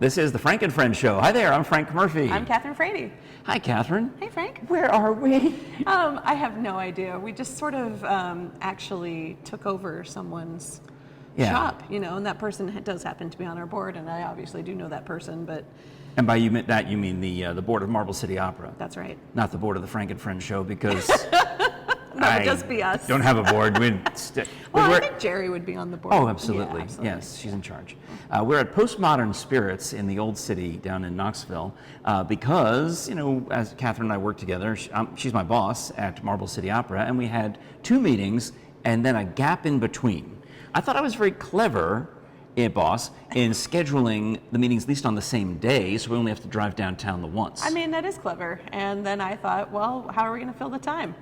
This is the Frank and Friends Show. Hi there, I'm Frank Murphy. I'm Kathryn Frady. Hi, Kathryn. Hey, Frank. Where are we? I have no idea. We just sort of actually took over someone's shop, and that person does happen to be on our board, and I obviously do know that person, but... And by that, you mean the board of Marble City Opera. That's right. Not the board of the Frank and Friends Show, because... That would just be us. Don't have a board. I think Jerry would be on the board. Oh, absolutely. Yeah, absolutely. Yes, she's in charge. We're at PostModern Spirits in the Old City down in Knoxville because, as Kathryn and I work together, she's my boss at Marble City Opera, and we had 2 meetings and then a gap in between. I thought I was very clever, boss, in scheduling the meetings at least on the same day, so we only have to drive downtown the once. I mean, that is clever. And then I thought, well, how are we going to fill the time?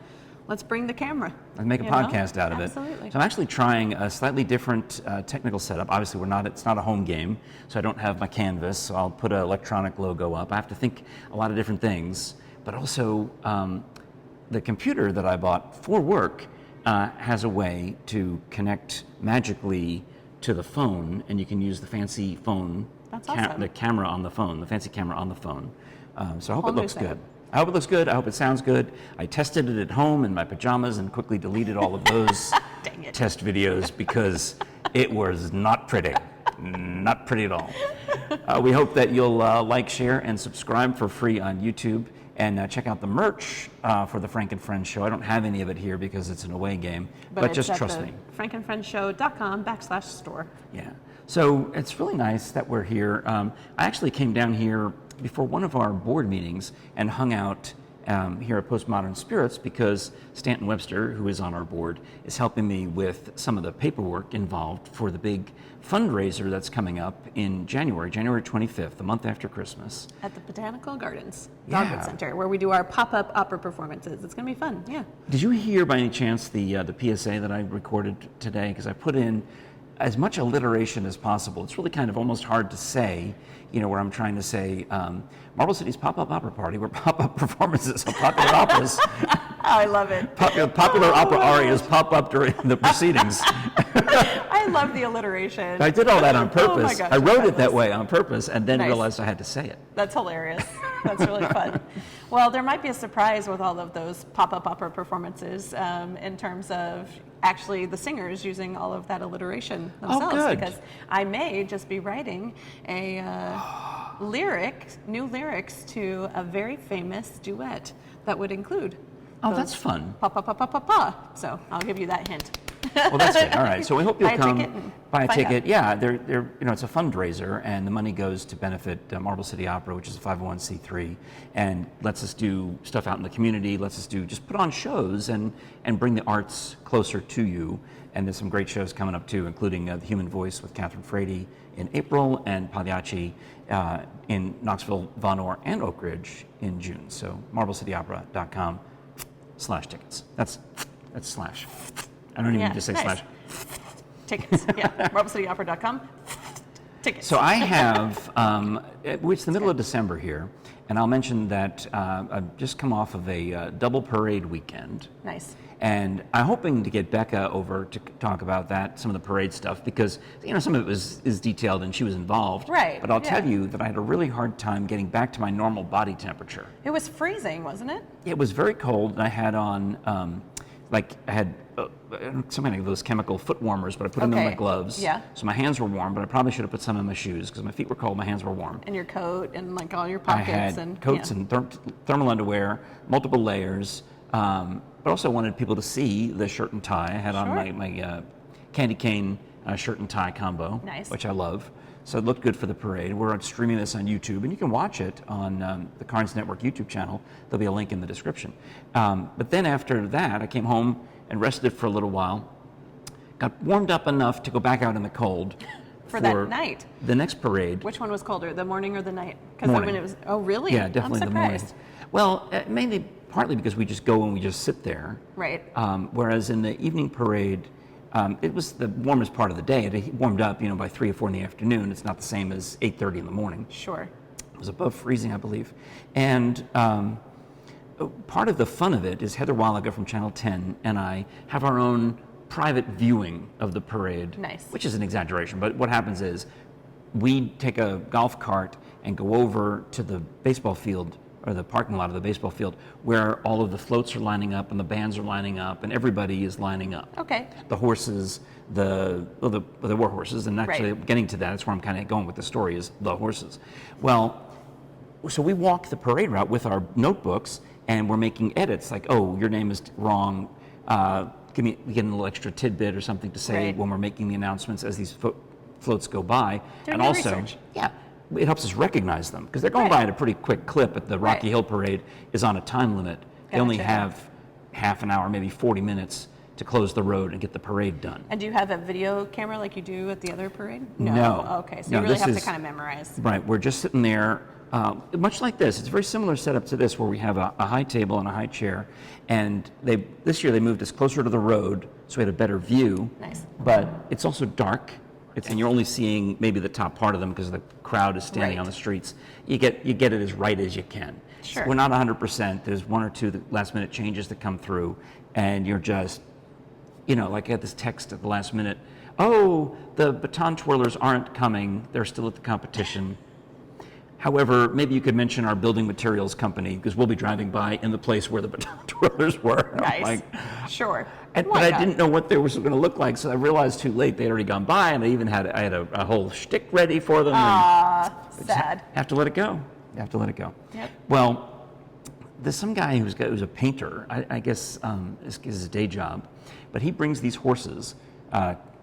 Let's bring the camera. Let's make a podcast out of it. Absolutely. So I'm actually trying a slightly different technical setup. Obviously, it's not a home game, so I don't have my canvas, so I'll put an electronic logo up. I have to think a lot of different things, but also the computer that I bought for work has a way to connect magically to the phone, and you can use the fancy phone, That's awesome. the camera on the phone, the fancy camera on the phone. So I hope it looks good. I hope it looks good. I hope it sounds good. I tested it at home in my pajamas and quickly deleted all of those test videos because it was not pretty. Not pretty at all. We hope that you'll like, share, and subscribe for free on YouTube. And check out the merch for the Frank and Friends Show. I don't have any of it here because it's an away game, but just trust me. frankandfriendshow.com/store. Yeah. So it's really nice that we're here. I actually came down here before one of our board meetings and hung out here at PostModern Spirits because Stanton Webster, who is on our board, is helping me with some of the paperwork involved for the big fundraiser that's coming up in January 25th, the month after Christmas. At the Botanical Gardens Dogwood Center, where we do our pop-up opera performances. It's going to be fun, yeah. Did you hear by any chance the PSA that I recorded today? Because I put in as much alliteration as possible. It's really kind of almost hard to say, where I'm trying to say Marble City's pop-up opera party, where pop-up performances of popular operas. I love it. Popular opera arias pop up during the proceedings. I love the alliteration. I did all that on purpose. Oh my gosh, I wrote it that way on purpose and then Nice. Realized I had to say it. That's hilarious. That's really fun. Well, there might be a surprise with all of those pop-up opera performances in terms of actually the singers using all of that alliteration themselves. Good. Because I may just be writing a new lyrics to a very famous duet that would include that's fun. Pa pa pa pa pa pa. So I'll give you that hint. Well, that's good. All right. So we hope you'll come buy a ticket. Out. Yeah, they're it's a fundraiser, and the money goes to benefit Marble City Opera, which is a 501c3, and lets us do stuff out in the community. Lets us just put on shows and bring the arts closer to you. And there's some great shows coming up too, including The Human Voice with Kathryn Frady in April, and Pagliacci in Knoxville, Von Orr, and Oak Ridge in June. So MarbleCityOpera.com/tickets. That's slash. I don't even need to say slash. Tickets, yeah. MarbleCityOpera.com. Tickets. So I have, it's the middle of December here, and I'll mention that I've just come off of a double parade weekend. Nice. And I'm hoping to get Becca over to talk about that, some of the parade stuff, because some of it is detailed and she was involved. Right. But I'll tell you that I had a really hard time getting back to my normal body temperature. It was freezing, wasn't it? It was very cold, and I had on, I had some kind of those chemical foot warmers, but I put them in my gloves. Yeah. So my hands were warm, but I probably should have put some in my shoes because my feet were cold, my hands were warm. And your coat and all your pockets. I had coats and thermal underwear, multiple layers, but also wanted people to see the shirt and tie. I had on my candy cane shirt and tie combo, which I love. So it looked good for the parade. We're streaming this on YouTube, and you can watch it on the Carnes Network YouTube channel. There'll be a link in the description. But then after that, I came home and rested for a little while, got warmed up enough to go back out in the cold. For that night? The next parade. Which one was colder, the morning or the night? Morning. It was, oh, really? Yeah, definitely the morning. Well, partly because we just go and we just sit there. Right. Whereas in the evening parade, it was the warmest part of the day. It warmed up, by 3 or 4 in the afternoon. It's not the same as 8:30 in the morning. Sure. It was above freezing, I believe. And part of the fun of it is Heather Waliga from Channel 10 and I have our own private viewing of the parade. Nice. Which is an exaggeration, but what happens is we take a golf cart and go over to the baseball field or the parking lot of the baseball field where all of the floats are lining up and the bands are lining up and everybody is lining up. Okay. The horses, there were horses, and actually getting to that, that's where I'm kind of going with the story, is the horses. Well, so we walk the parade route with our notebooks and we're making edits like, oh, your name is wrong. We get a little extra tidbit or something to say when we're making the announcements as these floats go by. Doing your research. It helps us recognize them because they're going by at a pretty quick clip. At the Rocky Hill Parade is on a time limit. They only have half an hour, maybe 40 minutes to close the road and get the parade done. And do you have a video camera like you do at the other parade? No. Okay, so you really have to kind of memorize. Right, we're just sitting there, much like this. It's a very similar setup to this where we have a high table and a high chair. And this year they moved us closer to the road so we had a better view. Nice. But it's also dark. And you're only seeing maybe the top part of them because the crowd is standing on the streets. You get it as right as you can. Sure. So we're not 100%. There's one or two last minute changes that come through, and you're just, like I had this text at the last minute. Oh, the baton twirlers aren't coming. They're still at the competition. However, maybe you could mention our building materials company because we'll be driving by in the place where the baton twirlers were. Nice. Sure. But I didn't know what they were going to look like, so I realized too late they'd already gone by, and I had a whole shtick ready for them. Sad. Have to let it go. You have to let it go. Yep. Well, there's some guy who's a painter. I guess is his day job, but he brings these horses,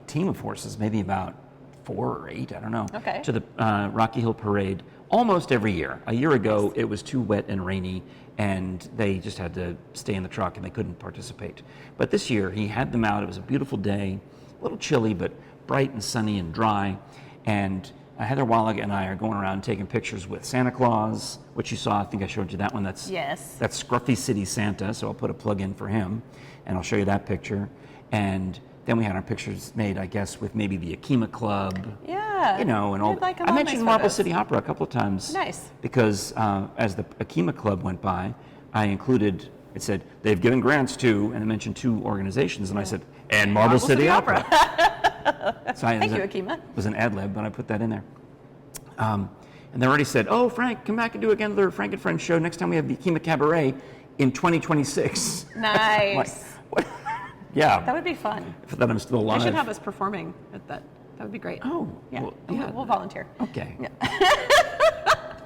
team of horses, maybe about 4 or 8, I don't know, to the Rocky Hill Parade almost every year. A year ago, it was too wet and rainy, and they just had to stay in the truck and they couldn't participate. But this year, he had them out. It was a beautiful day, a little chilly, but bright and sunny and dry. And Heather Waliga and I are going around taking pictures with Santa Claus, which you saw. I think I showed you that one. That's Scruffy City Santa, so I'll put a plug in for him, and I'll show you that picture. And then we had our pictures made, I guess, with maybe the Akima Club. Yeah. And all. I mentioned Marble City Opera a couple of times. Nice. Because as the Akima Club went by, I included. It said they've given grants to, and I mentioned 2 organizations, and I said, and Marble City Opera. So Thank you, Akima. It was an ad lib, but I put that in there. And they already said, oh, Frank, come back and do another Frank and Friends show. Next time we have the Akima Cabaret in 2026. Nice. Like, what? Yeah. That would be fun. That I'm still alive. They should have us performing at that. That would be great. Oh. Yeah. Well, yeah. We'll volunteer. Okay. Yeah.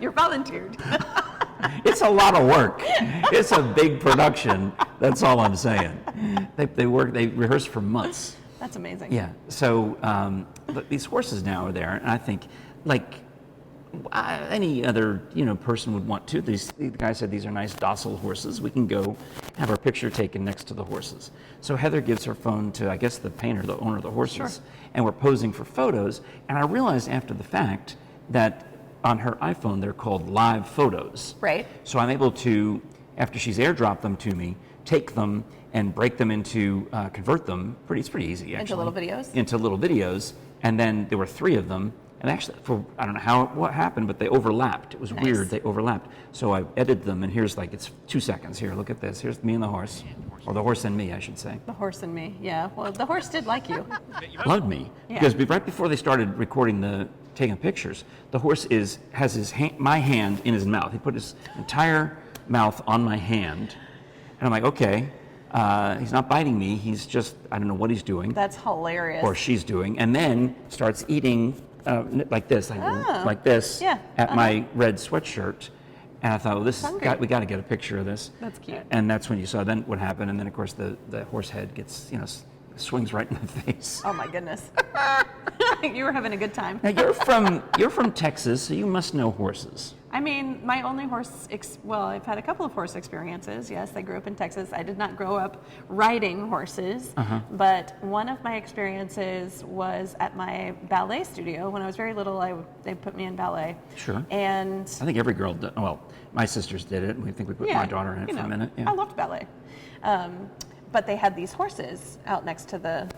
You're volunteered. It's a lot of work. It's a big production. That's all I'm saying. They rehearse for months. That's amazing. Yeah. So but these horses now are there, and I think like any other person would want to. The guy said these are nice docile horses. We can go have our picture taken next to the horses. So Heather gives her phone to, I guess, the painter, the owner of the horses, and we're posing for photos. And I realized after the fact that on her iPhone they're called live photos. Right. So I'm able to, after she's airdropped them to me, take them and break them into, convert them. It's pretty easy, actually. Into little videos. And then there were 3 of them. And actually, I don't know what happened, but they overlapped. It was weird. They overlapped. So I edited them, and here's it's 2 seconds. Here, look at this. Here's me and the horse. Or the horse and me, I should say. The horse and me, yeah. Well, the horse did like you. Loved me. Yeah. Because right before they started recording taking pictures, the horse has my hand in his mouth. He put his entire mouth on my hand. And I'm like, okay, he's not biting me. He's just, I don't know what he's doing. That's hilarious. Or she's doing. And then starts eating like this at my red sweatshirt. And I thought, well, we got to get a picture of this. That's cute. And that's when you saw then what happened. And then, of course, the horse head gets, swings right in the face. Oh, my goodness. You were having a good time. Now, you're from Texas, so you must know horses. I mean, my only I've had a couple of horse experiences. Yes, I grew up in Texas. I did not grow up riding horses, but one of my experiences was at my ballet studio. When I was very little, they put me in ballet. Sure. And I think every girl did. Well, my sisters did it. We put my daughter in it for a minute. Yeah. I loved ballet. But they had these horses out next to the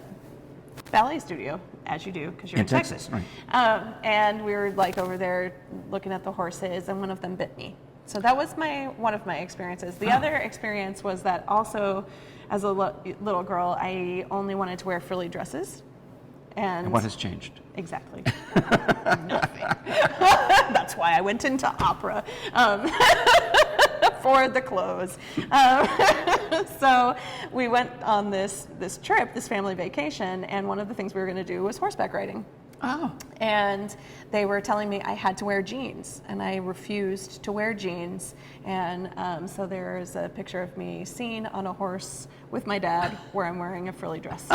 ballet studio, as you do, because you're in Texas. Right. And we were over there looking at the horses, and one of them bit me. So that was one of my experiences. The other experience was that also, as a little girl, I only wanted to wear frilly dresses. And what has changed? Exactly. Nothing. That's why I went into opera for the clothes. So we went on this trip, this family vacation, and one of the things we were going to do was horseback riding. Oh. And they were telling me I had to wear jeans, and I refused to wear jeans. And so there's a picture of me seen on a horse with my dad where I'm wearing a frilly dress.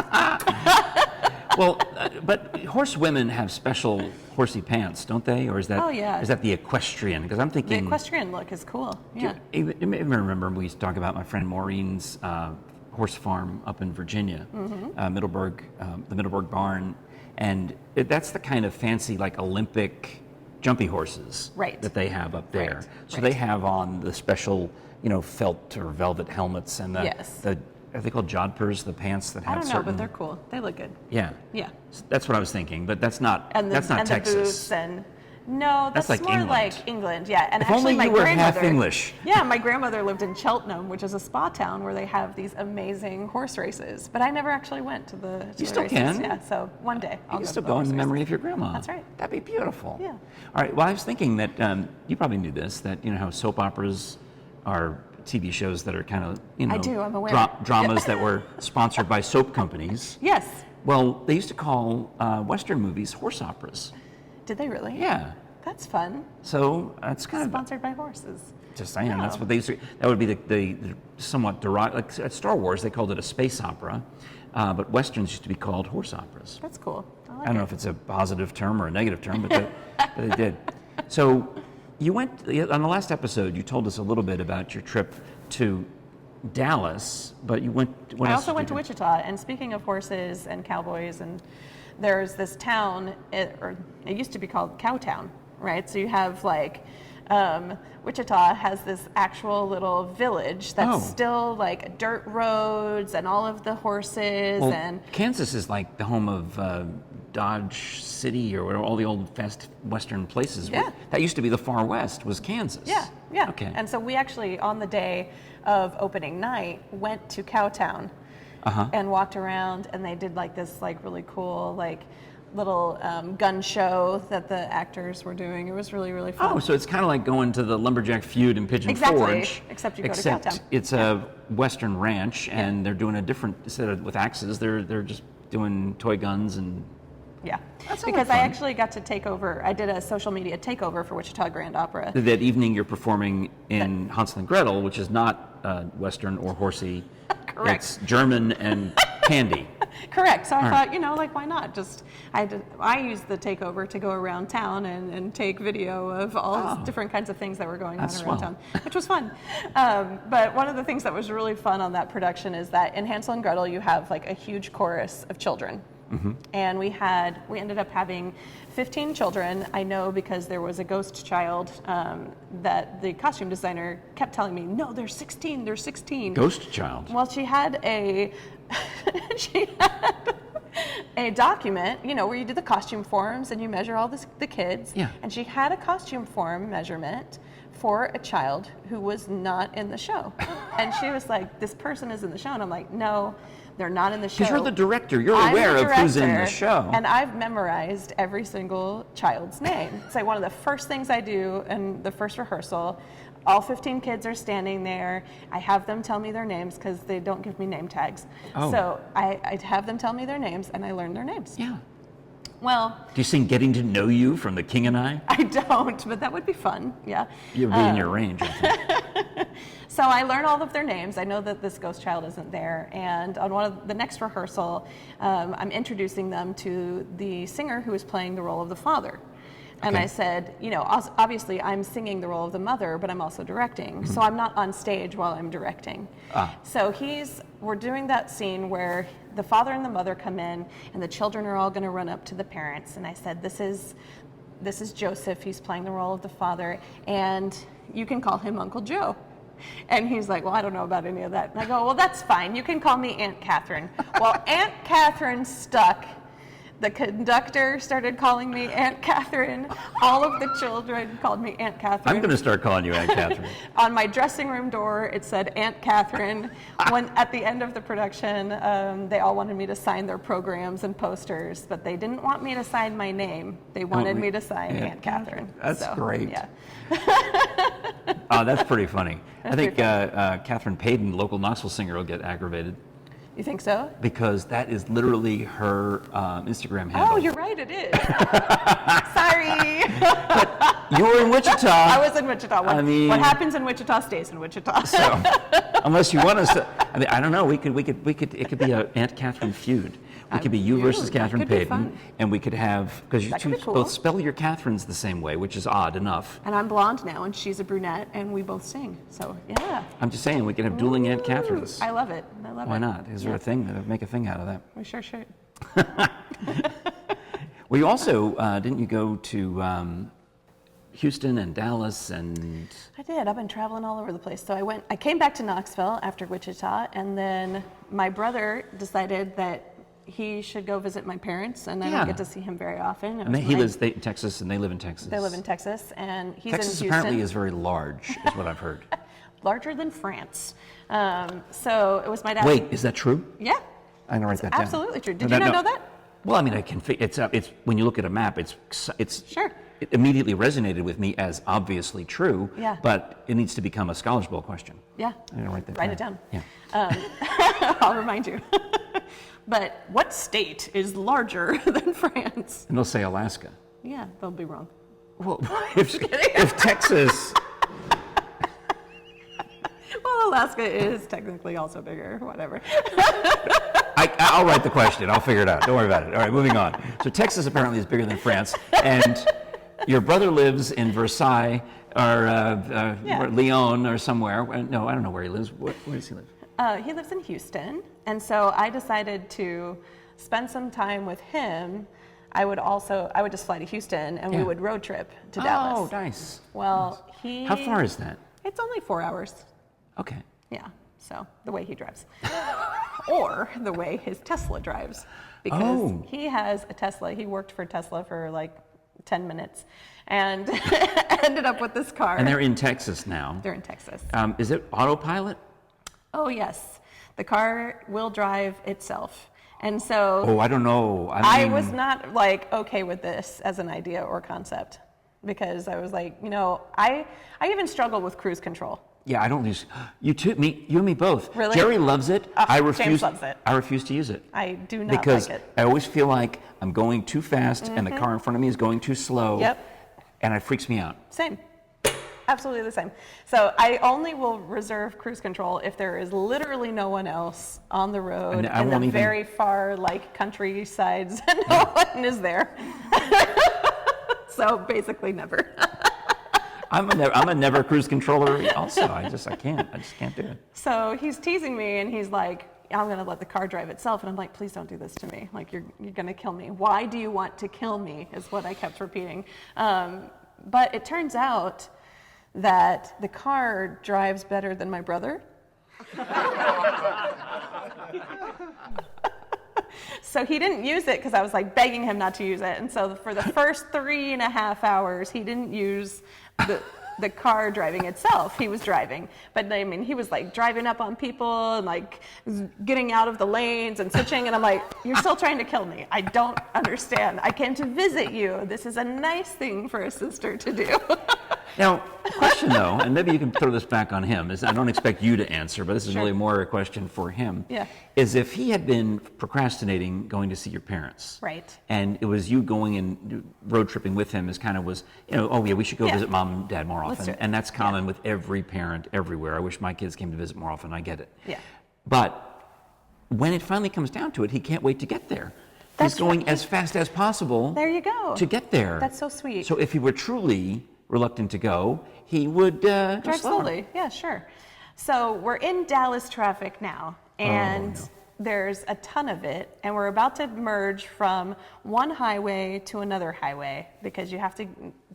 Well, but horsewomen have special horsey pants, don't they? Or is that is that the equestrian? Because I'm thinking the equestrian look is cool. Yeah. You may remember we used to talk about my friend Maureen's horse farm up in Virginia, Middleburg, the Middleburg barn, and that's the kind of fancy like Olympic jumpy horses that they have up there. Right. So they have on the special, felt or velvet helmets and the are they called jodhpurs, the pants that have I don't know, but they're cool. They look good. Yeah. Yeah. So that's what I was thinking, but that's not that's not and Texas. The boots and no, that's like more England. like England. Yeah. And If actually only my you were grandmother half English. Yeah, my grandmother lived in Cheltenham, which is a spa town where they have these amazing horse races. But I never actually went to the You still races. can. Yeah, so one day I'll You go still to the go in horse memory races. of your grandma. That's right. That'd be beautiful. Yeah. All right. Well, I was thinking that you probably knew this, that how soap operas are TV shows that are kind of, I do, I'm aware. Dramas that were sponsored by soap companies. Yes. Well, they used to call Western movies horse operas. Did they really? Yeah. That's fun. So it's kind of Sponsored by horses. just saying. That's what they used to. That would be the somewhat like at Star Wars they called it a space opera, but westerns used to be called horse operas. That's cool. I don't know if it's a positive term or a negative term, but they did. So you went on the last episode. You told us a little bit about your trip to Dallas, but you went. I also went to Wichita. And speaking of horses and cowboys, and there's this town, it used to be called Cowtown, right? So you have like. Wichita has this actual little village that's still like dirt roads and all of the horses. Well, and Kansas is like the home of Dodge City or whatever, all the old fast Western places. Yeah. That used to be the Far West, was Kansas. Yeah, yeah. Okay. And so we actually, on the day of opening night, went to Cowtown and walked around, and they did like this like really cool like little gun show that the actors were doing. It was really, really fun. Oh, so it's kind of like going to the lumberjack feud in Pigeon Forge. Except you go to Cowtown. It's a Western ranch, and they're doing a different, instead of with axes, they're just doing toy guns and. Yeah, That's because I actually got to take over. I did a social media takeover for Wichita Grand Opera. That evening you're performing in Hansel and Gretel, which is not Western or horsey. Correct. It's German and candy. Correct. So I thought, like, why not? I used the takeover to go around town and take video of all different kinds of things that were going on around town, which was fun. But one of the things that was really fun on that production is that in Hansel and Gretel, you have like a huge chorus of children. Mm-hmm. And we ended up having 15 children. I know because there was a ghost child that the costume designer kept telling me, no, there's 16, there's 16. Ghost child? Well, she had a document, where you do the costume forms and you measure all the kids. Yeah. And she had a costume form measurement for a child who was not in the show. And she was like, this person is in the show. And I'm like, no, they're not in the show. Because you're the director. You're aware of who's in the show. And I've memorized every single child's name. It's like one of the first things I do in the first rehearsal. All 15 kids are standing there. I have them tell me their names because they don't give me name tags. Oh. So I have them tell me their names, and I learn their names. Yeah. Well. Do you sing Getting to Know You from The King and I? I don't, but that would be fun. Yeah. You'd be in your range, I think. So I learn all of their names. I know that this ghost child isn't there. And on one of the next rehearsal, I'm introducing them to the singer who is playing the role of the father. And I said, obviously I'm singing the role of the mother, but I'm also directing. So I'm not on stage while I'm directing. So we're doing that scene where the father and the mother come in and the children are all going to run up to the parents. And I said, this is Joseph. He's playing the role of the father. And you can call him Uncle Joe. And he's like, well, I don't know about any of that. And I go, well, that's fine. You can call me Aunt Kathryn. Well, Aunt Kathryn stuck The conductor started calling me Aunt Kathryn. All of the children called me Aunt Kathryn. I'm going to start calling you Aunt Kathryn. On my dressing room door, it said Aunt Kathryn. When at the end of the production, they all wanted me to sign their programs and posters, but they didn't want me to sign my name. They wanted me to sign Aunt Kathryn. That's great. Yeah. That's pretty funny. I think Kathryn Payton, local Knoxville singer, will get aggravated. You think so? Because that is literally her Instagram handle. Oh, you're right, it is. Sorry. But you were in Wichita. I was in Wichita. What happens in Wichita stays in Wichita. So, unless you want us to, I don't know. It could be an Aunt Kathryn feud. It could be you versus Kathryn Payton, and we could have, because you two both spell your Kathryns the same way, which is odd enough. And I'm blonde now, and she's a brunette, and we both sing. So yeah. I'm just saying we could have dueling Aunt Kathryns. I love it. I love it. Why not? Is there a thing? Make a thing out of that. We sure should. Well, you also didn't you go to Houston and Dallas and? I did. I've been traveling all over the place. So I came back to Knoxville after Wichita, and then my brother decided that he should go visit my parents, and I don't get to see him very often. And he lives in Texas, and they live in Texas. They live in Texas, and he's Texas in Houston. Apparently is very large, is what I've heard. Larger than France. So it was my dad. Wait, is that true? Yeah. I'm gonna write that down. Absolutely true. Did you not know that? Well, I mean, it's when you look at a map, it's sure. It immediately resonated with me as obviously true. Yeah. But it needs to become a Scholars Bowl question. Yeah. I'm gonna write that. Write it down. Yeah. I'll remind you. But what state is larger than France? And they'll say Alaska. Yeah, they'll be wrong. Well, if Texas. Well, Alaska is technically also bigger, whatever. I'll write the question. I'll figure it out. Don't worry about it. All right, moving on. So Texas apparently is bigger than France, and your brother lives in Versailles or Lyon or somewhere. No, I don't know where he lives. Where does he live? He lives in Houston, and so I decided to spend some time with him. I would just fly to Houston, and we would road trip to Dallas. Oh, nice. Well, How far is that? It's only 4 hours. Okay. Yeah, so the way he drives. Or the way his Tesla drives. Because he has a Tesla. He worked for Tesla for like 10 minutes and ended up with this car. And they're in Texas now. They're in Texas. Is it autopilot? Oh, yes. The car will drive itself. And so... Oh, I don't know. I was not like okay with this as an idea or concept. Because I was like, I even struggle with cruise control. Yeah, I don't use you and me both. Really? Jerry loves it. James loves it. I refuse to use it. I do not because like it. I always feel like I'm going too fast and the car in front of me is going too slow. Yep. And it freaks me out. Same. Absolutely the same. So I only will reserve cruise control if there is literally no one else on the road in the very far countrysides and no one is there. So basically never. I'm a never cruise controller also. I just can't do it. So he's teasing me and he's like, I'm going to let the car drive itself. And I'm like, please don't do this to me. Like, you're going to kill me. Why do you want to kill me is what I kept repeating. But it turns out that the car drives better than my brother. So he didn't use it because I was like begging him not to use it. And so for the first 3.5 hours, he didn't use the car driving itself. He was driving. But I mean, he was like driving up on people and like getting out of the lanes and switching. And I'm like, you're still trying to kill me. I don't understand. I came to visit you. This is a nice thing for a sister to do. Now, question though, and maybe you can throw this back on him, is I don't expect you to answer, but this is really more a question for him. Yeah. Is if he had been procrastinating going to see your parents. Right. And it was you going and road tripping with him as kind of was, we should go visit mom and dad more often. And that's common with every parent everywhere. I wish my kids came to visit more often. I get it. Yeah. But when it finally comes down to it, he can't wait to get there. He's going as fast as possible. There you go. To get there. That's so sweet. So if he were truly reluctant to go, he would drive slowly. Yeah, sure. So we're in Dallas traffic now, and there's a ton of it, and we're about to merge from one highway to another highway because you have to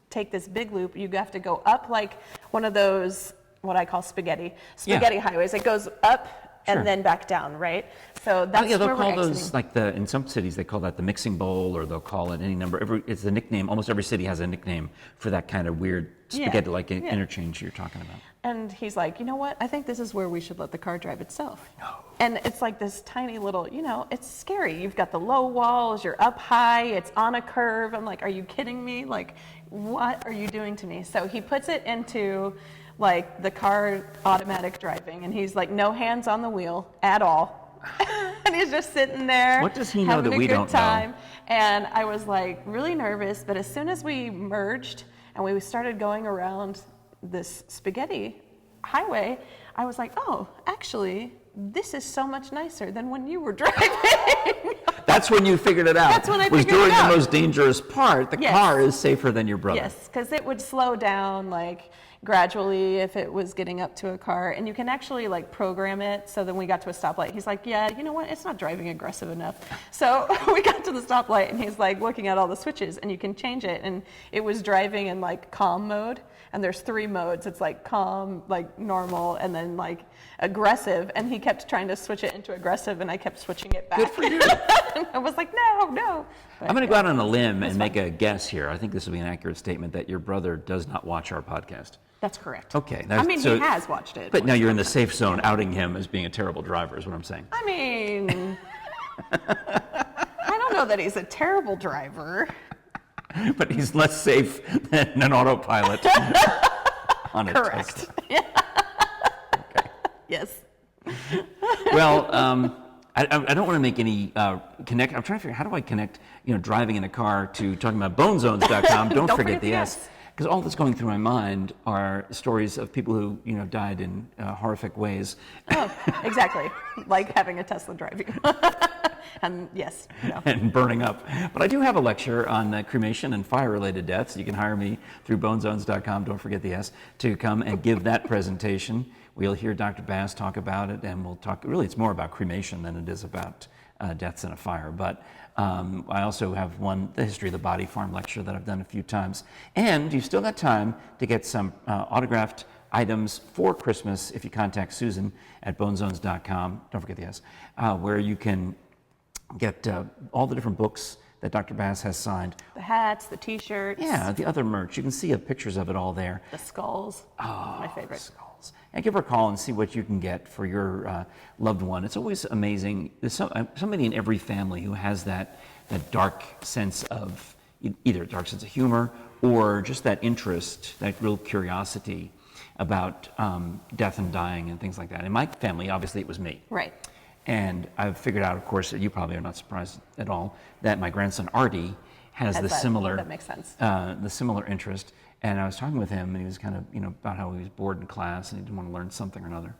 take this big loop. You have to go up like one of those, what I call spaghetti highways. It goes up and then back down, right? So that's they'll where call we're those exiting. in some cities they call that the mixing bowl, or they'll call it any number. It's a nickname. Almost every city has a nickname for that kind of weird spaghetti-like interchange you're talking about. And he's like, you know what? I think this is where we should let the car drive itself. No. And it's like this tiny little, it's scary. You've got the low walls, you're up high, it's on a curve. I'm like, are you kidding me? Like, what are you doing to me? So he puts it into like the car automatic driving, and he's like, no hands on the wheel at all. And he's just sitting there. What does he know that we don't know? And I was like really nervous, but as soon as we merged and we started going around this spaghetti highway, I was like, oh, actually, this is so much nicer than when you were driving. That's when you figured it out. That's when I figured it out. Was during the most dangerous part. The car is safer than your brother. Yes, because it would slow down like gradually if it was getting up to a car, and you can actually like program it. So then we got to a stoplight. He's like, yeah, you know what? It's not driving aggressive enough. So we got to the stoplight, and he's like looking at all the switches, and you can change it. And it was driving in like calm mode. And there's 3 modes. It's like calm, like normal, and then like aggressive. And he kept trying to switch it into aggressive, and I kept switching it back. Good for you. I was like, no. But, I'm going to go out on a limb and make a guess here. I think this will be an accurate statement that your brother does not watch our podcast. That's correct. Okay. He has watched it. But now you're in the safe zone outing him as being a terrible driver is what I'm saying. I mean, I don't know that he's a terrible driver. But he's less safe than an autopilot on a Correct. Tesla. Okay. Yes. Well, I don't want to make any connect. I'm trying to figure out how do I connect, driving in a car to talking about bonezones.com. Don't forget the S. Because all that's going through my mind are stories of people who, died in horrific ways. Oh, exactly. Like having a Tesla driving. And yes. And burning up. But I do have a lecture on cremation and fire-related deaths. You can hire me through bonezones.com, don't forget the S, to come and give that presentation. We'll hear Dr. Bass talk about it, and we'll talk, really it's more about cremation than it is about deaths in a fire. But I also have the History of the Body Farm lecture that I've done a few times. And you've still got time to get some autographed items for Christmas if you contact Susan at bonezones.com, don't forget the S, where you can get all the different books that Dr. Bass has signed. The hats, the T-shirts. Yeah, the other merch. You can see pictures of it all there. The skulls. Oh, my favorite. Skulls. And give her a call and see what you can get for your loved one. It's always amazing. There's somebody in every family who has that dark sense of, either a dark sense of humor or just that interest, that real curiosity about death and dying and things like that. In my family, obviously, it was me. Right. And I've figured out, of course, that you probably are not surprised at all, that my grandson Artie has similar. That makes sense. The similar interest. And I was talking with him, and he was kind of, about how he was bored in class and he didn't want to learn something or another.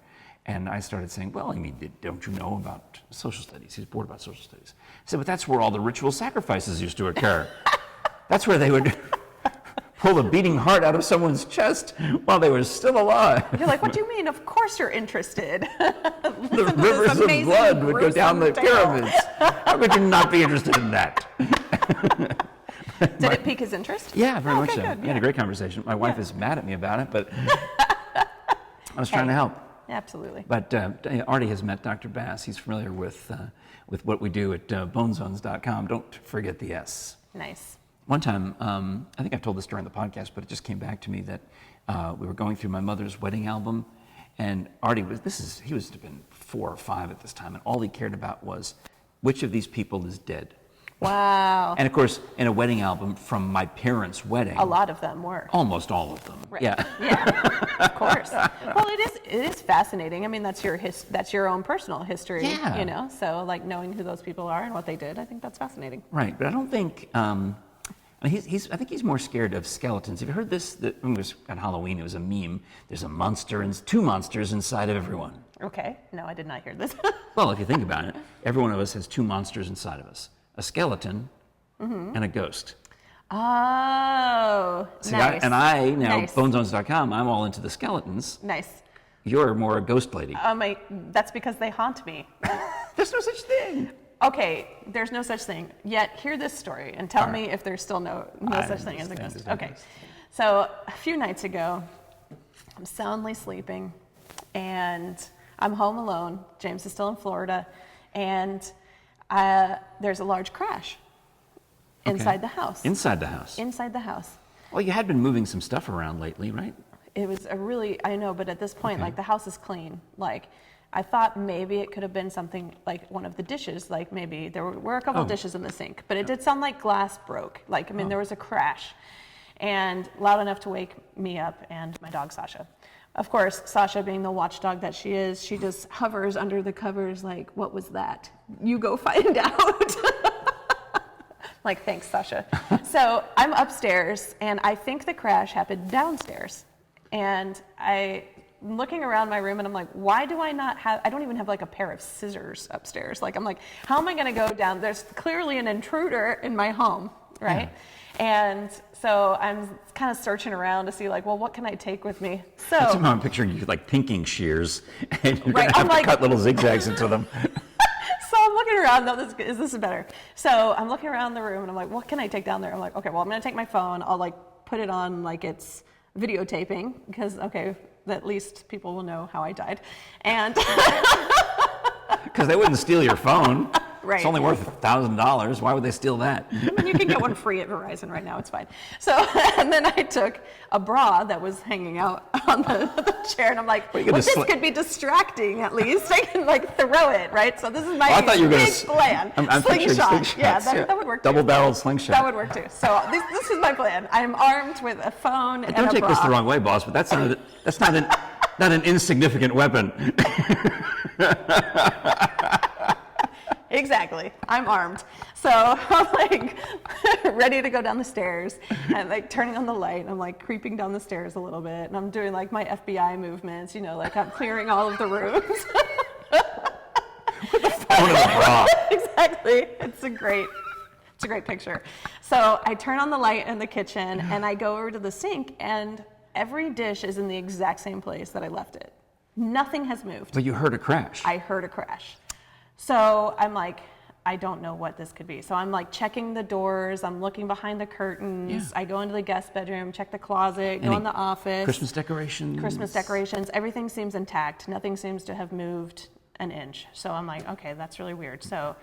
And I started saying, well, don't you know about social studies? He's bored about social studies. I said, but that's where all the ritual sacrifices used to occur. That's where they would pull the beating heart out of someone's chest while they were still alive. You're like, what do you mean? Of course you're interested. The rivers of blood would go down the pyramids. How could you not be interested in that? Did it pique his interest? Yeah, very much so. Good, We had a great conversation. My wife is mad at me about it, but I was trying to help. Absolutely. But Artie has met Dr. Bass. He's familiar with what we do at bonezones.com. Don't forget the S. Nice. One time, I think I've told this during the podcast, but it just came back to me that we were going through my mother's wedding album, and Artie he was been 4 or 5 at this time, and all he cared about was which of these people is dead. Wow. And of course, in a wedding album from my parents' wedding, a lot of them were. Almost all of them. Right. Yeah. Yeah. Of course. Well, it is fascinating. I mean, that's your own personal history. Yeah. So like knowing who those people are and what they did, I think that's fascinating. Right, but I don't think. I think he's more scared of skeletons. Have you heard this? It was at Halloween. It was a meme. There's a monster and 2 monsters inside of everyone. Okay. No, I did not hear this. Well, if you think about it, every one of us has 2 monsters inside of us: a skeleton and a ghost. Oh, See, nice. Bonezones.com, I'm all into the skeletons. Nice. You're more a ghost lady. That's because they haunt me. There's no such thing. Okay, there's no such thing. Yet hear this story and tell me if there's still no such thing as a ghost. Okay, so a few nights ago, I'm soundly sleeping, and I'm home alone. James is still in Florida, and there's a large crash inside the house. Inside the house? Inside the house. Well, you had been moving some stuff around lately, right? It was I know, but at this point, like, the house is clean. Like, I thought maybe it could have been something like one of the dishes, like maybe there were a couple dishes in the sink, but it did sound like glass broke. Like, I mean, there was a crash, and loud enough to wake me up and my dog, Sasha. Of course, Sasha, being the watchdog that she is, she just hovers under the covers like, what was that? You go find out. Like, thanks, Sasha. So I'm upstairs, and I think the crash happened downstairs. And I'm looking around my room, and I'm like, why do I not have, I don't even have like a pair of scissors upstairs. Like, I'm like, how am I going to go down? There's clearly an intruder in my home, right? Yeah. And so I'm kind of searching around to see, like, well, what can I take with me? So I'm picturing you like pinking shears, and you're going to have to cut little zigzags into them. So I'm looking around. No, this is better. So I'm looking around the room, and I'm like, what can I take down there? I'm like, okay, well, I'm going to take my phone. I'll like put it on like it's videotaping, because at least people will know how I died. And because they wouldn't steal your phone. Right. It's only worth $1,000. Why would they steal that? You can get one free at Verizon right now. It's fine. So, and then I took a bra that was hanging out on the chair, and I'm like, well, this could be distracting at least. I can like throw it, right? So this is my big plan. I'm slingshot. Yeah, that would work too. Double-barreled slingshot. That would work too. So this is my plan. I'm armed with a phone and a bra. Don't take this the wrong way, boss, but that's not an insignificant weapon. Exactly. I'm armed. So I'm like ready to go down the stairs, and like turning on the light, and I'm like creeping down the stairs a little bit, and I'm doing like my FBI movements, like I'm clearing all of the rooms. With the phone in the bra. Exactly. It's a great picture. So I turn on the light in the kitchen, and I go over to the sink, and every dish is in the exact same place that I left it. Nothing has moved. But you heard a crash. I heard a crash. So I'm like, I don't know what this could be. So I'm like checking the doors. I'm looking behind the curtains. Yeah. I go into the guest bedroom, check the closet, go in the office. Christmas decorations. Everything seems intact. Nothing seems to have moved an inch. So I'm like, okay, that's really weird. So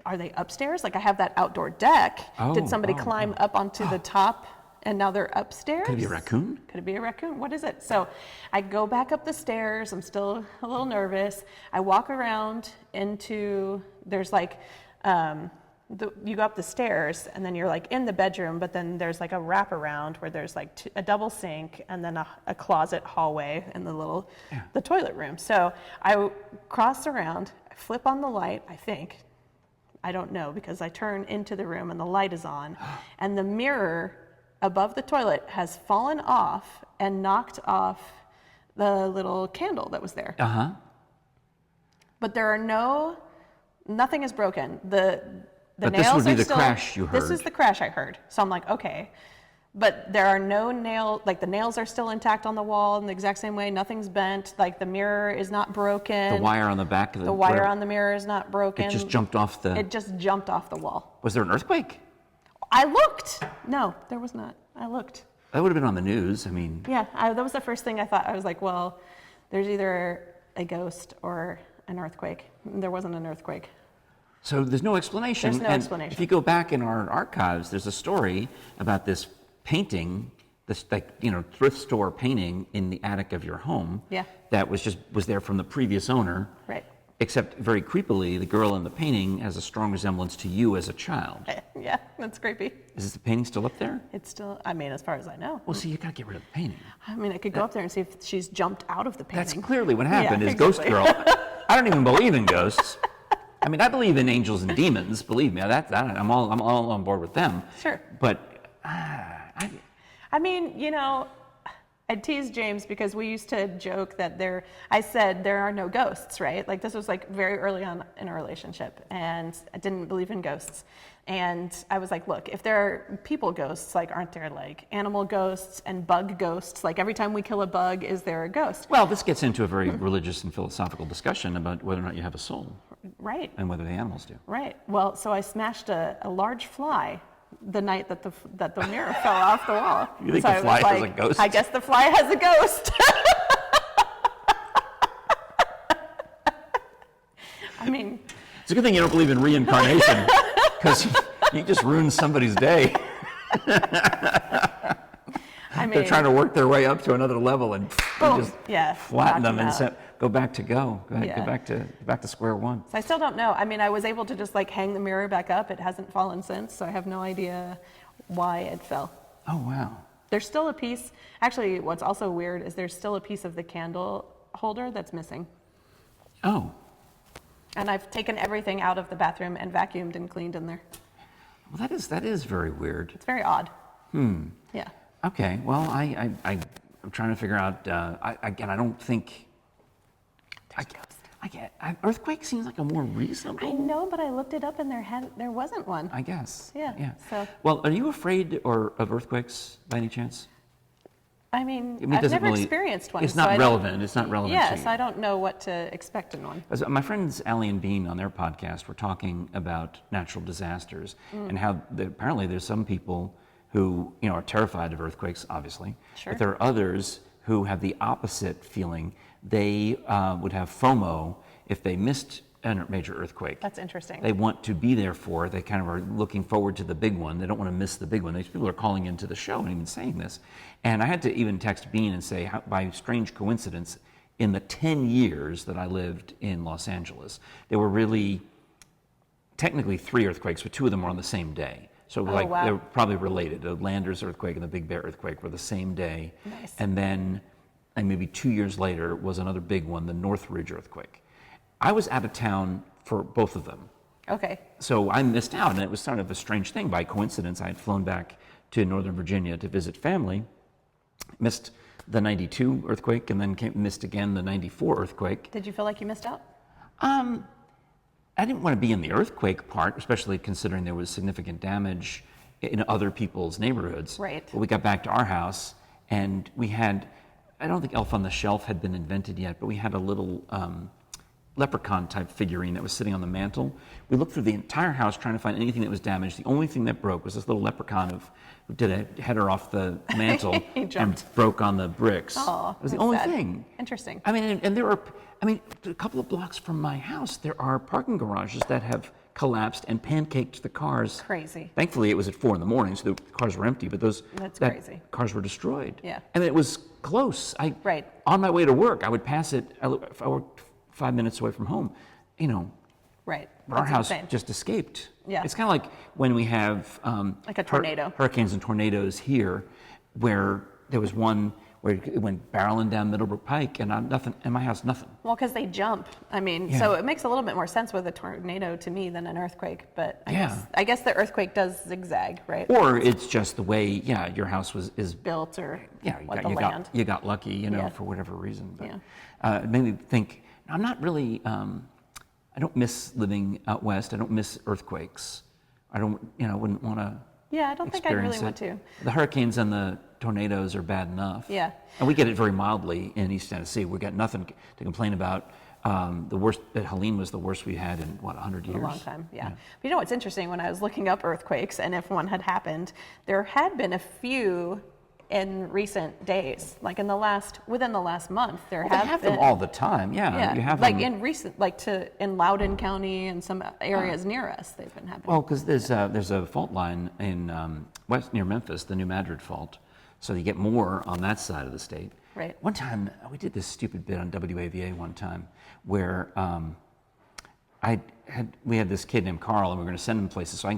are they upstairs? Like, I have that outdoor deck. Did somebody climb up onto the top, and now they're upstairs? Could it be a raccoon? Could it be a raccoon? What is it? So I go back up the stairs. I'm still a little nervous. I walk around into, there's like, you go up the stairs, and then you're like in the bedroom, but then there's like a wraparound where there's like a double sink, and then a closet hallway in the toilet room. So I cross around, I flip on the light, I don't know, because I turn into the room and the light is on, and the mirror above the toilet has fallen off and knocked off the little candle that was there. Uh-huh. But nothing is broken. The but nails this would be are the still, crash you heard. This is the crash I heard. So I'm like, okay. But there are no the nails are still intact on the wall in the exact same way. Nothing's bent. Like, the mirror is not broken. The wire on the back of the wire on the mirror is not broken. It just jumped off the wall. Was there an earthquake? I looked. No, there was not. I looked. That would have been on the news. I mean. Yeah, that was the first thing I thought. I was like, well, there's either a ghost or an earthquake. There wasn't an earthquake. So there's no explanation. There's no explanation. If you go back in our archives, there's a story about this painting, this thrift store painting in the attic of your home. Yeah. That was there from the previous owner. Right. Except very creepily, the girl in the painting has a strong resemblance to you as a child. Yeah, that's creepy. Is the painting still up there? It's still, as far as I know. Well, see, you gotta get rid of the painting. I could go up there and see if she's jumped out of the painting. That's clearly what happened, is exactly. Ghost Girl. I don't even believe in ghosts. I mean, I believe in angels and demons, believe me. I'm all on board with them. Sure. But, I teased James because we used to joke that I said there are no ghosts, right? Like, this was like very early on in a relationship, and I didn't believe in ghosts. And I was like, look, if there are people ghosts, like, aren't there like animal ghosts and bug ghosts? Like, every time we kill a bug, is there a ghost? Well, this gets into a very religious and philosophical discussion about whether or not you have a soul. Right. And whether the animals do. Right. Well, so I smashed a large fly the night that the mirror fell off the wall. You think the fly has a ghost? I guess the fly has a ghost. I mean, it's a good thing you don't believe in reincarnation, because you just ruined somebody's day. I mean, they're trying to work their way up to another level and just flatten them and say, go back to square one. So I still don't know. I mean, I was able to just like hang the mirror back up. It hasn't fallen since, so I have no idea why it fell. Oh, wow. There's still a piece. Actually, what's also weird is there's still a piece of the candle holder that's missing. Oh. And I've taken everything out of the bathroom and vacuumed and cleaned in there. Well, that is very weird. It's very odd. Yeah. Okay. Well, I'm trying to figure out. I don't think. Earthquake seems like a more reasonable. I know, but I looked it up and there wasn't one. I guess. Yeah. So. Well, are you afraid of earthquakes by any chance? I mean I've never experienced one. It's not relevant. It's not relevant. Yes, I don't know what to expect in one. My friends Allie and Bean on their podcast were talking about natural disasters and how apparently there's some people who are terrified of earthquakes, obviously, sure. but there are others who have the opposite feeling. They would have FOMO if they missed a major earthquake. That's interesting. They want to be there for it. They kind of are looking forward to the big one. They don't want to miss the big one. These people are calling into the show and even saying this. And I had to even text Bean and say, by strange coincidence, in the 10 years that I lived in Los Angeles, there were really technically 3 earthquakes, but 2 of them were on the same day. So wow. They were probably related. The Landers earthquake and the Big Bear earthquake were the same day. Nice. And then maybe 2 years later was another big one, the Northridge earthquake. I was out of town for both of them. Okay. So I missed out, and it was sort of a strange thing. By coincidence, I had flown back to Northern Virginia to visit family, missed the 92 earthquake, and then missed again the 94 earthquake. Did you feel like you missed out? I didn't want to be in the earthquake part, especially considering there was significant damage in other people's neighborhoods. Right. But we got back to our house, and we had, I don't think Elf on the Shelf had been invented yet, but we had a little leprechaun type figurine that was sitting on the mantle. We looked through the entire house trying to find anything that was damaged. The only thing that broke was this little leprechaun who did a header off the mantle and broke on the bricks. Oh, it was the only thing. Interesting. I mean, and there are, a couple of blocks from my house, there are parking garages that have collapsed and pancaked the cars. Crazy. Thankfully, it was at 4 a.m, so the cars were empty, but crazy. Cars were destroyed. Yeah. And it was close. Right. On my way to work, I would pass it. If I worked 5 minutes away from home, Right. Our house insane. just escaped. Yeah. It's kind of like when we have like a tornado. Hurricanes and tornadoes here, where there was one where it went barreling down Middlebrook Pike, and nothing in my house, nothing. Well, because they jump. So it makes a little bit more sense with a tornado to me than an earthquake. But I guess the earththquake does zigzag, right? Or it's just the way, your house is built, or land. You got lucky, for whatever reason. But it made me think. I'm not really. I don't miss living out west. I don't miss earthquakes. I don't. I wouldn't want to. Yeah, I don't think I really want to. The hurricanes and the tornadoes are bad enough. Yeah. And we get it very mildly in East Tennessee. We got nothing to complain about. The worst, Helene was the worst we had in 100 years? A long time, yeah. But what's interesting, when I was looking up earthquakes and if one had happened, there had been a few in recent days, like within the last month, they have them all the time. Yeah. You have like them. in Loudoun County and some areas near us, they've been happening. Well, because there's a fault line in west near Memphis, the New Madrid Fault, so you get more on that side of the state. Right. One time we did this stupid bit on WAVA one time where we had this kid named Carl, and we were going to send him places. So I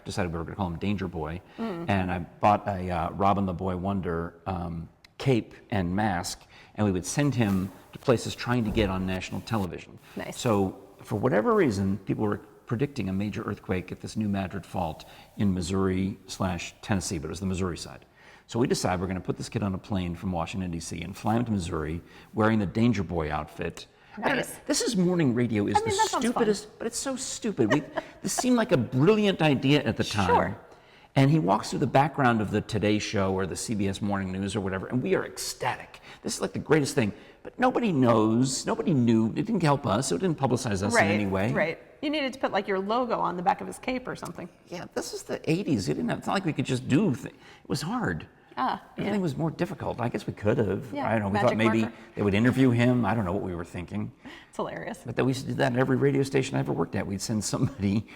decided we were going to call him Danger Boy, and I bought a Robin the Boy Wonder cape and mask, and we would send him to places trying to get on national television. Nice. So for whatever reason, people were predicting a major earthquake at this New Madrid Fault in Missouri/Tennessee, but it was the Missouri side. So we decided we're going to put this kid on a plane from Washington, D.C., and fly him to Missouri wearing the Danger Boy outfit. Nice. This is morning radio is the stupidest, but it's so stupid. This seemed like a brilliant idea at the time. Sure. And he walks through the background of the Today Show or the CBS Morning News or whatever, and we are ecstatic. This is like the greatest thing. But nobody knows, nobody knew. It didn't help us. It didn't publicize us in any way. Right. You needed to put your logo on the back of his cape or something. Yeah, this is the 80s. It's not like we could just do things. It was hard. Everything was more difficult. I guess we could have. Yeah, I don't know. We magic thought maybe marker. they would interview him. I don't know what we were thinking. It's hilarious. But then we used to do that at every radio station I ever worked at. We'd send somebody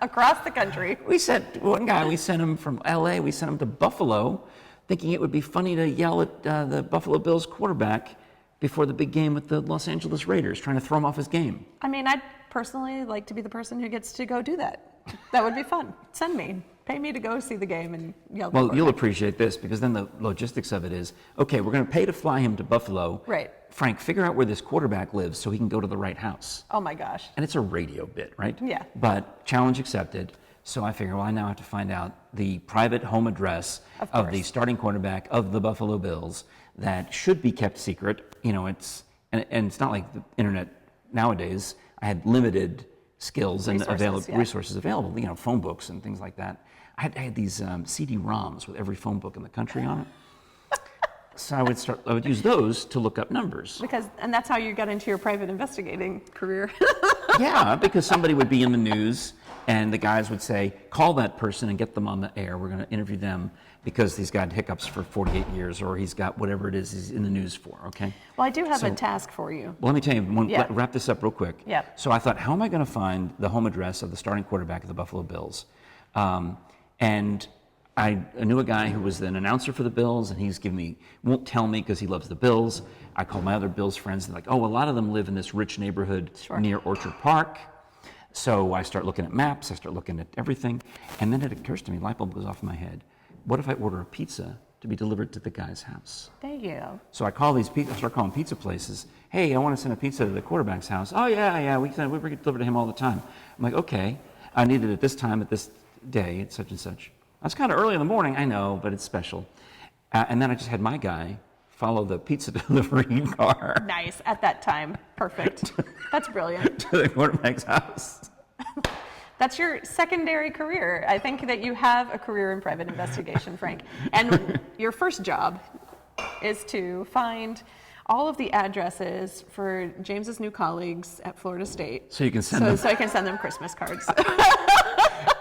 Across the country. We sent one guy. We sent him from L.A. We sent him to Buffalo, thinking it would be funny to yell at the Buffalo Bills quarterback before the big game with the Los Angeles Raiders, trying to throw him off his game. I mean, I'd personally like to be the person who gets to go do that. That would be fun. Send me. Pay me to go see the game and yell. Well, you'll appreciate this, because then the logistics of it is, okay, we're going to pay to fly him to Buffalo. Right. Frank, figure out where this quarterback lives so he can go to the right house. Oh my gosh. And it's a radio bit, right? Yeah. But challenge accepted. So I figure, well, I now have to find out the private home address of the starting quarterback of the Buffalo Bills. That should be kept secret. You know, and it's not like the internet nowadays. I had limited skills and resources available. You know, phone books and things like that. I had these CD-ROMs with every phone book in the country on it. So I would use those to look up numbers. And that's how you got into your private investigating career. Yeah, because somebody would be in the news, and the guys would say, call that person and get them on the air. We're going to interview them because he's got hiccups for 48 years, or he's got whatever it is he's in the news for, okay? Well, I do have a task for you. Well, let me tell you, wrap this up real quick. Yeah. So I thought, how am I going to find the home address of the starting quarterback of the Buffalo Bills? And I knew a guy who was an announcer for the Bills, and he's won't tell me because he loves the Bills. I called my other Bills friends, and they're like, oh, a lot of them live in this rich neighborhood near Orchard Park. So I start looking at maps, I start looking at everything, and then it occurs to me, light bulb goes off in my head. What if I order a pizza to be delivered to the guy's house? There you go. So I start calling pizza places. Hey, I want to send a pizza to the quarterback's house. Oh yeah, we get delivered to him all the time. I'm like, okay, I need it at this time, at this day, at such and such. That's kind of early in the morning, I know, but it's special. And then I just had my guy follow the pizza delivery car. Nice, at that time, perfect. That's brilliant. To the quarterback's house. That's your secondary career. I think that you have a career in private investigation, Frank. And your first job is to find all of the addresses for James's new colleagues at Florida State. So you can send them. So I can send them Christmas cards.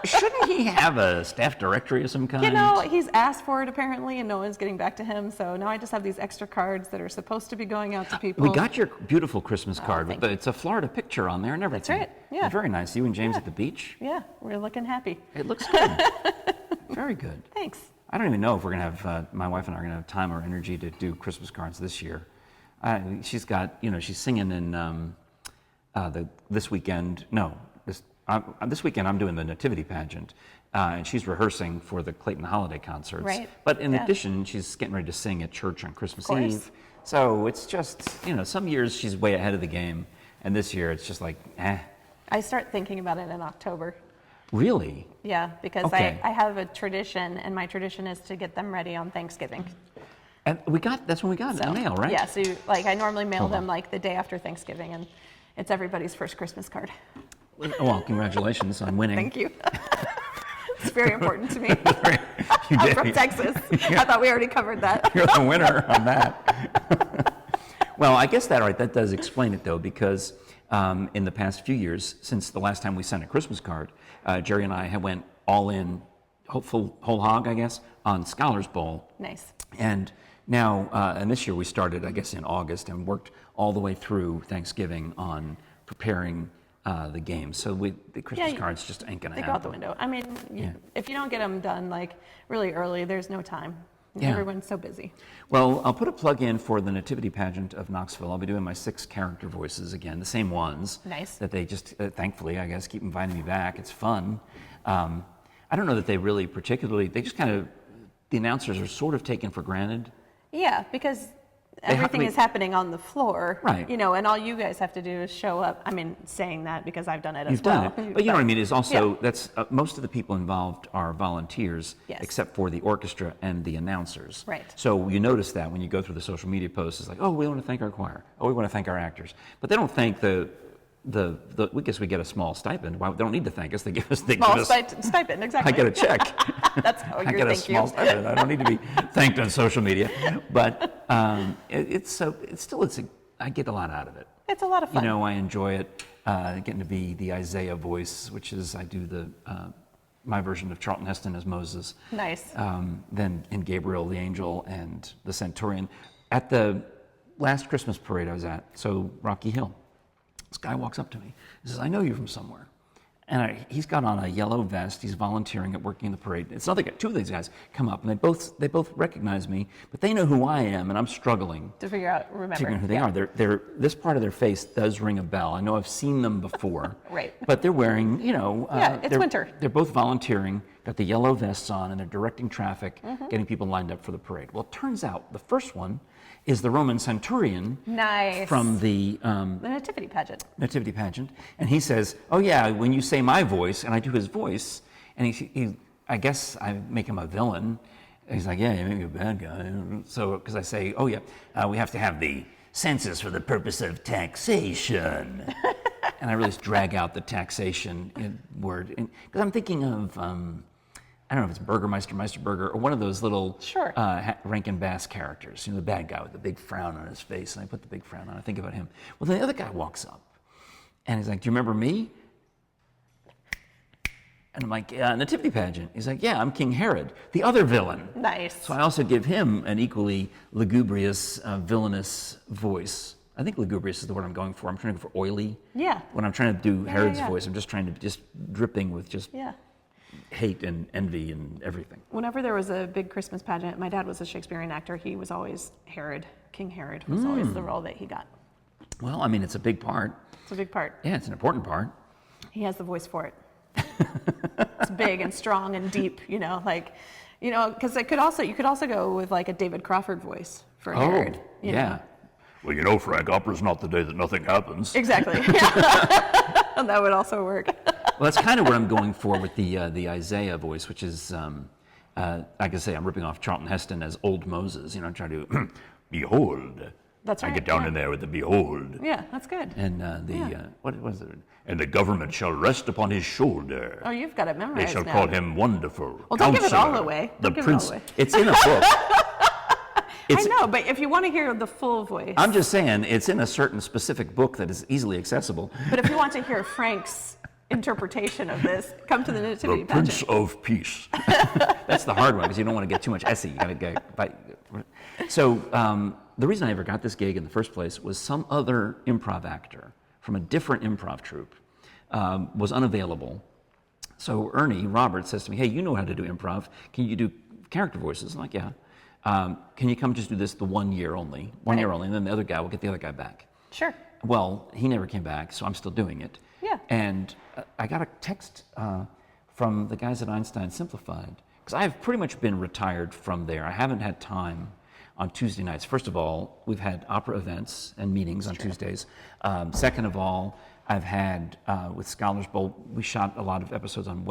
Shouldn't he have a staff directory of some kind? You know, he's asked for it apparently, and no one's getting back to him. So now I just have these extra cards that are supposed to be going out to people. We got your beautiful Christmas card. It's a Florida picture on there and everything. That's right. Yeah. Very nice. You and James at the beach. Yeah, we're looking happy. It looks good. Very good. Thanks. I don't even know if we're going to have, my wife and I are going to have time or energy to do Christmas cards this year. She's got, she's singing in this weekend. No, this weekend I'm doing the Nativity pageant, and she's rehearsing for the Clayton Holiday concerts. Right. But in addition, she's getting ready to sing at church on Christmas Eve. So it's just, some years she's way ahead of the game, and this year it's just like, eh. I start thinking about it in October. Really? Yeah, because I have a tradition, and my tradition is to get them ready on Thanksgiving. And that's when we got the mail, right? Yeah, so I normally mail them like the day after Thanksgiving, and it's everybody's first Christmas card. Well, congratulations on winning. Thank you. It's very important to me. I'm from Texas. I thought we already covered that. You're the winner on that. Well, I guess that does explain it, though, because in the past few years, since the last time we sent a Christmas card, Jerry and I went all in, whole hog, I guess, on Scholars Bowl. Nice. And now, and this year we started, I guess, in August and worked all the way through Thanksgiving on preparing the game. So the Christmas cards just ain't going to happen. They go out the window. I mean, if you don't get them done really early, there's no time. Everyone's so busy. Well, I'll put a plug in for the Nativity Pageant of Knoxville. I'll be doing my 6 character voices again, the same ones. Nice. That they just, thankfully, I guess, keep inviting me back. It's fun. I don't know that they really particularly, they just kind of, the announcers are sort of taken for granted. Yeah, because everything is happening on the floor. Right. And all you guys have to do is show up. I mean, saying that because I've done it as You've well. Done it. But you know what I mean? Is also, that's, most of the people involved are volunteers, except for the orchestra and the announcers. Right. So you notice that when you go through the social media posts, it's like, oh, we want to thank our choir. Oh, we want to thank our actors. But they don't thank we guess we get a small stipend. Why, they don't need to thank us. They give us stipend, exactly. I get a check. That's how I get a small stipend. I don't need to be thanked on social media. But I get a lot out of it. It's a lot of fun. I enjoy it. Getting to be the Isaiah voice, which is I do the my version of Charlton Heston as Moses. Nice. Then in Gabriel the Angel and the Centurion. At the last Christmas parade I was at, so Rocky Hill, this guy walks up to me. He says, "I know you from somewhere." And he's got on a yellow vest. He's volunteering at working in the parade. It's not like two of these guys come up, and they both recognize me, but they know who I am, and I'm struggling to figure out who they are. This part of their face does ring a bell. I know I've seen them before. Right. But they're wearing, it's winter. They're both volunteering, got the yellow vests on, and they're directing traffic, getting people lined up for the parade. Well, it turns out the first one is the Roman centurion from the nativity pageant. Nativity pageant, and he says, "Oh yeah, when you say my voice," and I do his voice, and he I guess I make him a villain. And he's like, "Yeah, you make me a bad guy." So because I say, "Oh yeah, we have to have the census for the purpose of taxation," and I really just drag out the taxation word because I'm thinking of. I don't know if it's Burgermeister, Meisterburger, or one of those little Rankin Bass characters. The bad guy with the big frown on his face, and I put the big frown on. I think about him. Well, then the other guy walks up, and he's like, "Do you remember me?" And I'm like, "Yeah, nativity pageant." He's like, "Yeah, I'm King Herod, the other villain." Nice. So I also give him an equally lugubrious, villainous voice. I think lugubrious is the word I'm going for. I'm trying to go for oily. Yeah. When I'm trying to do Herod's voice, I'm just trying to dripping with hate and envy and everything. Whenever there was a big Christmas pageant, my dad was a Shakespearean actor. He was always Herod. King Herod was always the role that he got. Well, I mean, it's a big part. It's a big part. Yeah, it's an important part. He has the voice for it. It's big and strong and deep, because you could also go with like a David Crawford voice for Herod. You know? Well, Frank, opera's not the day that nothing happens. Exactly. That would also work. Well, that's kind of what I'm going for with the Isaiah voice, which is, I can say I'm ripping off Charlton Heston as old Moses. I'm trying to, behold. That's right. I get down in there with the behold. Yeah, that's good. And what was it? And the government shall rest upon his shoulder. Oh, you've got it memorized. They shall call him Wonderful. Well, don't give it all away. The Prince. It's in a book. I know, but if you want to hear the full voice. I'm just saying, it's in a certain specific book that is easily accessible. But if you want to hear Frank's interpretation of this, come to the nativity pageant. The Prince of Peace. That's the hard one, because you don't want to get too much essay. You got to get. So the reason I ever got this gig in the first place was some other improv actor from a different improv troupe was unavailable. So Ernie Roberts says to me, "Hey, you know how to do improv. Can you do character voices?" I'm like, "Yeah." Can you come just do this the 1 year only? One year only, and then the other guy will get the other guy back. Sure. Well, he never came back, so I'm still doing it. Yeah. And I got a text from the guys at Einstein Simplified, because I've pretty much been retired from there. I haven't had time on Tuesday nights. First of all, we've had opera events and meetings on Tuesdays. Second of all, I've had, with Scholars Bowl, we shot a lot of episodes on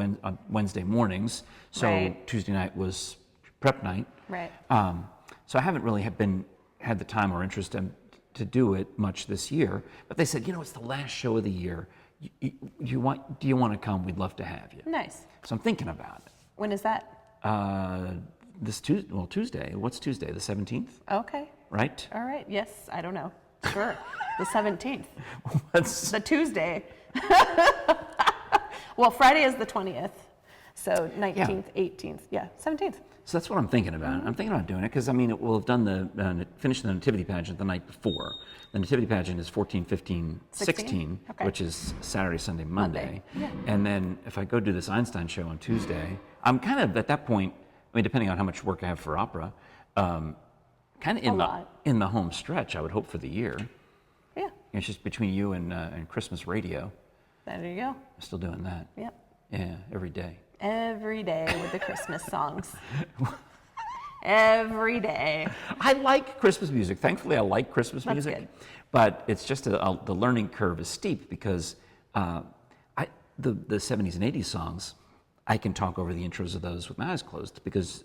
Wednesday mornings, so Tuesday night was prep night. Right. So I haven't really had the time or interest to do it much this year. But they said, it's the last show of the year. Do you want to come? We'd love to have you. Nice. So I'm thinking about it. When is that? Tuesday. What's Tuesday? The 17th? Okay. Right? All right. Yes. I don't know. Sure. The 17th. What's the Tuesday? Well, Friday is the 20th. So 19th, 18th. Yeah, 17th. So that's what I'm thinking about. I'm thinking about doing it because, it will have done finished the nativity pageant the night before. The nativity pageant is 14, 15, 16, which is Saturday, Sunday, Monday. Yeah. And then if I go do this Einstein show on Tuesday, I'm kind of at that point, depending on how much work I have for opera, kind of in the home stretch, I would hope, for the year. Yeah. It's just between you and Christmas radio. There you go. I'm still doing that. Yep. Yeah, every day. Every day with the Christmas songs. Every day. I like Christmas music. Thankfully, I like Christmas music. Good. But it's just the learning curve is steep because the 70s and 80s songs, I can talk over the intros of those with my eyes closed because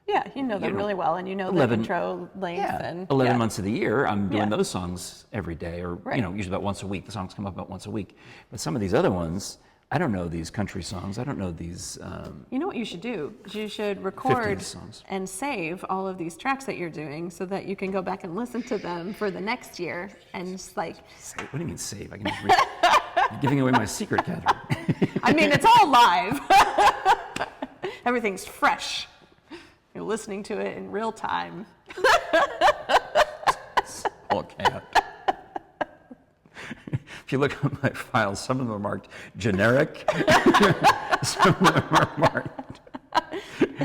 Yeah, you know them really well, and you know the intro length. Yeah, 11 months of the year, I'm doing those songs every day, or usually about once a week. The songs come up about once a week. But some of these other ones, I don't know these country songs. I don't know these. You know what you should do? You should record and save all of these tracks that you're doing so that you can go back and listen to them for the next year and just like. Save? What do you mean save? I can just read. You're giving away my secret, Kathryn. I mean, it's all live. Everything's fresh. You're listening to it in real time. Okay. If you look at my files, some of them are marked generic. Some of them are marked.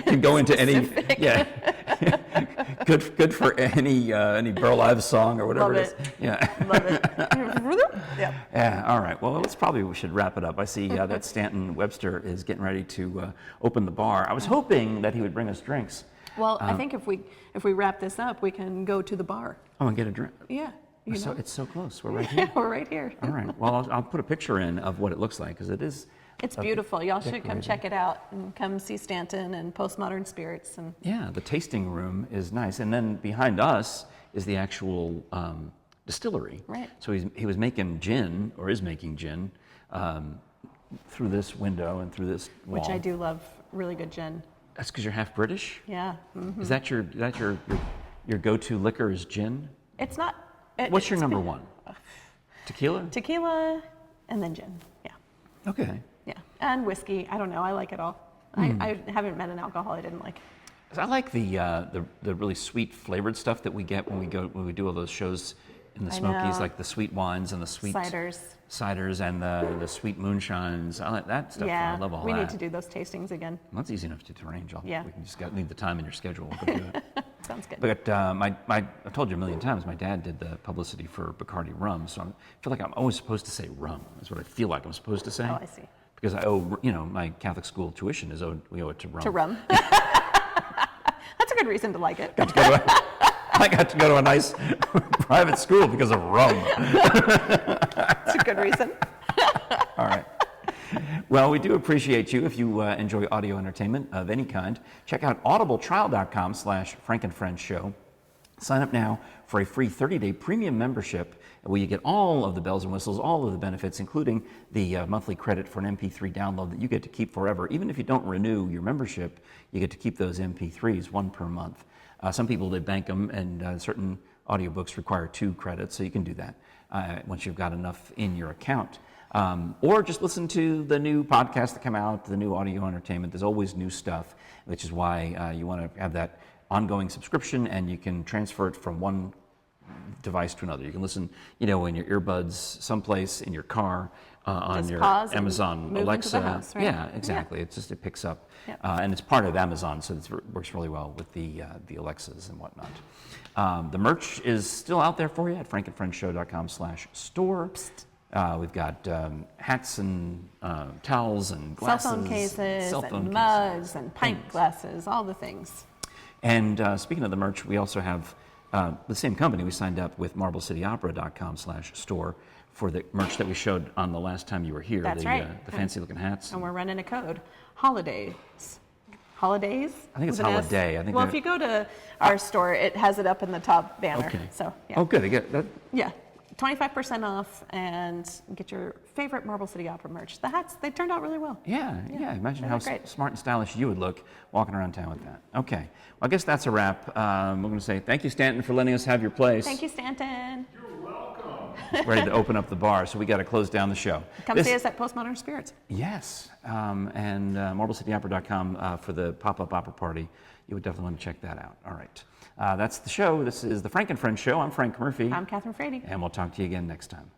Can go into Specific. any. Yeah. Good for any Burl Ives song or whatever Love it is. Yeah. Love it. Yep. Yeah. All right. Well, we should wrap it up. I see that Stanton Webster is getting ready to open the bar. I was hoping that he would bring us drinks. Well, I think if we wrap this up, we can go to the bar. Oh, and get a drink. Yeah. It's so close. We're right here. We're right here. All right. Well, I'll put a picture in of what it looks like because it is. It's beautiful. Y'all should come check it out and come see Stanton and PostModern Spirits. And yeah, the tasting room is nice, and then behind us is the actual distillery. Right. So he was making gin, or is making gin, through this window and through this wall. Which I do love. Really good gin. That's because you're half British. Yeah. Mm-hmm. Is that your go-to liquor is gin? It's not. What's your number one? Tequila? Tequila, and then gin. Yeah. Okay. Yeah, and whiskey. I don't know. I like it all. I haven't met an alcohol I didn't like. I like the really sweet flavored stuff that we get when we do all those shows in the Smokies, like the sweet wines and the sweet ciders and the sweet moonshines. I like that stuff. Yeah, I love all we that. need to do those tastings again. Well, that's easy enough to arrange. Yeah. We can just need the time in your schedule. We'll go do it. Sounds good. But I've told you a million times, my dad did the publicity for Bacardi rum, so I feel like I'm always supposed to say rum. Is what I feel like I'm supposed to say. Oh, I see. Because I owe, my Catholic school tuition we owe it to rum. To rum. That's a good reason to like it. I got to go to a nice private school because of rum. That's a good reason. All right. Well, we do appreciate you. If you enjoy audio entertainment of any kind, check out audibletrial.com/FrankandFriendsShow. Sign up now for a free 30-day premium membership where you get all of the bells and whistles, all of the benefits, including the monthly credit for an MP3 download that you get to keep forever. Even if you don't renew your membership, you get to keep those MP3s, one per month. Some people, they bank them, and certain audiobooks require 2 credits, so you can do that once you've got enough in your account. Or just listen to the new podcasts that come out, the new audio entertainment. There's always new stuff, which is why you want to have that ongoing subscription, and you can transfer it from one device to another. You can listen, in your earbuds someplace in your car, on just your Amazon move Alexa. into the house, right? Yeah, exactly. Yeah. It picks up, Yep. And it's part of Amazon, so it works really well with the Alexas and whatnot. The merch is still out there for you at frankandfriendshow.com/store. We've got hats and towels and glasses, cell phone cases, and mugs and pint glasses, all the things. And speaking of the merch, we also have the same company. We signed up with MarbleCityOpera.com/store for the merch that we showed on the last time you were here. That's right. The fancy looking hats. And we're running a code. Holidays? I think it's holiday. Well, if you go to our store, it has it up in the top banner. Okay. So, yeah. Oh, good. I get that. Yeah. 25% off and get your favorite Marble City Opera merch. The hats, they turned out really well. Yeah. Imagine how smart and stylish you would look walking around town with that. Okay. Well, I guess that's a wrap. We're going to say thank you, Stanton, for letting us have your place. Thank you, Stanton. You're welcome. Ready to open up the bar, so we got to close down the show. Come see us at PostModern Spirits. Yes. And MarbleCityOpera.com for the pop-up opera party. You would definitely want to check that out. All right. That's the show. This is the Frank and Friends Show. I'm Frank Murphy. I'm Kathryn Frady. And we'll talk to you again next time.